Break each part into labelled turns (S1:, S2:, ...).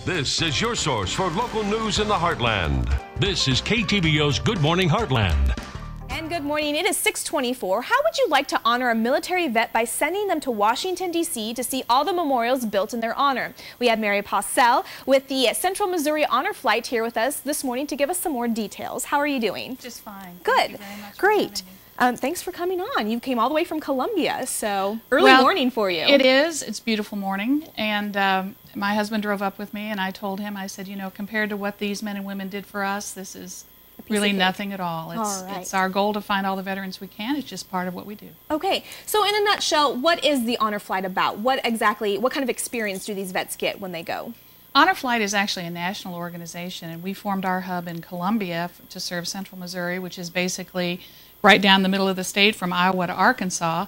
S1: This is your source for local news in the Heartland.
S2: This is KTVO's Good Morning Heartland.
S3: And good morning. It is 6:24. How would you like to honor a military vet by sending them to Washington, D.C. to see all the memorials built in their honor? We have Mary Paulsell with the Central Missouri Honor Flight here with us this morning to give us some more details. How are you doing?
S4: Just fine.
S3: Good.
S4: Thank you very much.
S3: Great. Thanks for coming on. You came all the way from Columbia, so early morning for you.
S4: It is. It's a beautiful morning. And my husband drove up with me, and I told him, I said, you know, compared to what these men and women did for us, this is really nothing at all. It's our goal to find all the veterans we can. It's just part of what we do.
S3: Okay. So in a nutshell, what is the Honor Flight about? What kind of experience do these vets get when they go?
S4: Honor Flight is actually a national organization, and we formed our hub in Columbia to serve Central Missouri, which is basically right down the middle of the state from Iowa to Arkansas,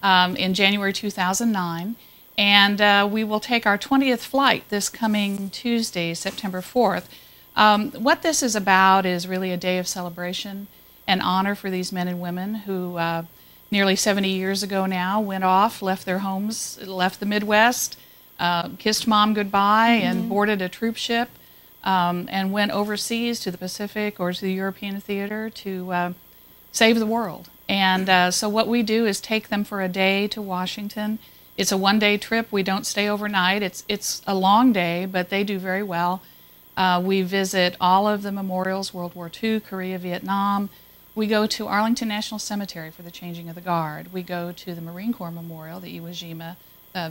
S4: in January 2009. And we will take our 20th flight this coming Tuesday, September 4th. What this is about is really a day of celebration and honor for these men and women who nearly 70 years ago now went off, left their homes, left the Midwest, kissed mom goodbye, and boarded a troop ship and went overseas to the Pacific or to the European theater to save the world. And so what we do is take them for a day to Washington. It's a one-day trip. We don't stay overnight. It's a long day, but they do very well. We visit all of the memorials, World War II, Korea, Vietnam. We go to Arlington National Cemetery for the changing of the guard. We go to the Marine Corps Memorial, the Iwo Jima,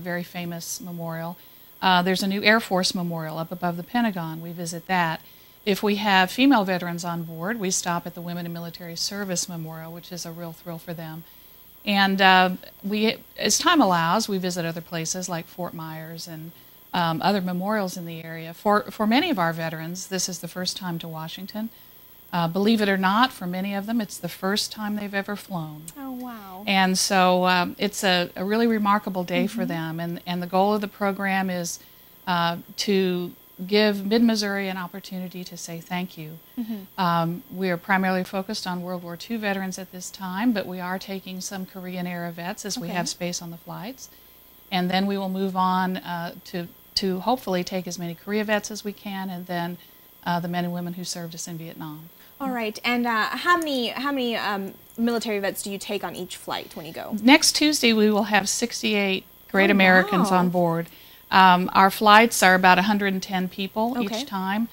S4: very famous memorial. There's a new Air Force Memorial up above the Pentagon. We visit that. If we have female veterans on board, we stop at the Women in Military Service Memorial, which is a real thrill for them. And as time allows, we visit other places like Fort Myers and other memorials in the area. For many of our veterans, this is the first time to Washington. Believe it or not, for many of them, it's the first time they've ever flown.
S3: Oh, wow.
S4: And so it's a really remarkable day for them. And the goal of the program is to give Mid-Missouri an opportunity to say thank you. We are primarily focused on World War II veterans at this time, but we are taking some Korean-era vets as we have space on the flights. And then we will move on to hopefully take as many Korea vets as we can, and then the men and women who served us in Vietnam.
S3: All right. And how many military vets do you take on each flight when you go?
S4: Next Tuesday we will have 68 great Americans on board. Our flights are about 110 people each time,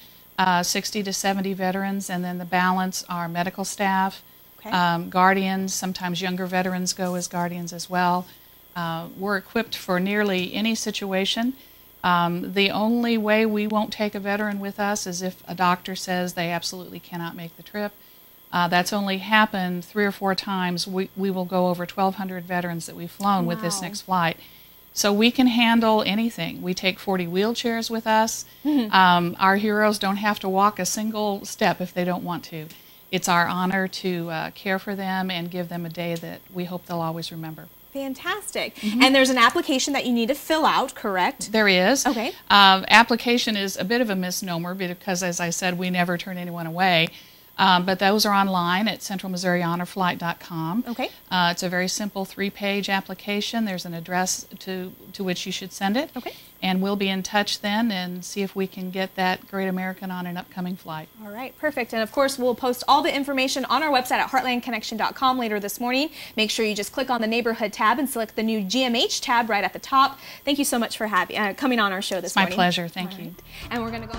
S4: 60 to 70 veterans, and then the balance are medical staff, guardians. Sometimes younger veterans go as guardians as well. We're equipped for nearly any situation. The only way we won't take a veteran with us is if a doctor says they absolutely cannot make the trip. That's only happened 3 or 4 times. We will go over 1,200 veterans that we've flown with this next flight. So we can handle anything. We take 40 wheelchairs with us. Our heroes don't have to walk a single step if they don't want to. It's our honor to care for them and give them a day that we hope they'll always remember.
S3: Fantastic. And there's an application that you need to fill out, correct?
S4: There is.
S3: Okay.
S4: Application is a bit of a misnomer because, as I said, we never turn anyone away. But those are online at centralmissourihonorflight.com.
S3: Okay.
S4: It's a very simple 3-page application. There's an address to which you should send it.
S3: Okay.
S4: And we'll be in touch then and see if we can get that great American on an upcoming flight.
S3: All right, perfect. And of course, we'll post all the information on our website at heartlandconnection.com later this morning. Make sure you just click on the neighborhood tab and select the new GMH tab right at the top. Thank you so much for coming on our show this morning.
S4: It's my pleasure. Thank you.
S3: And we're going to go.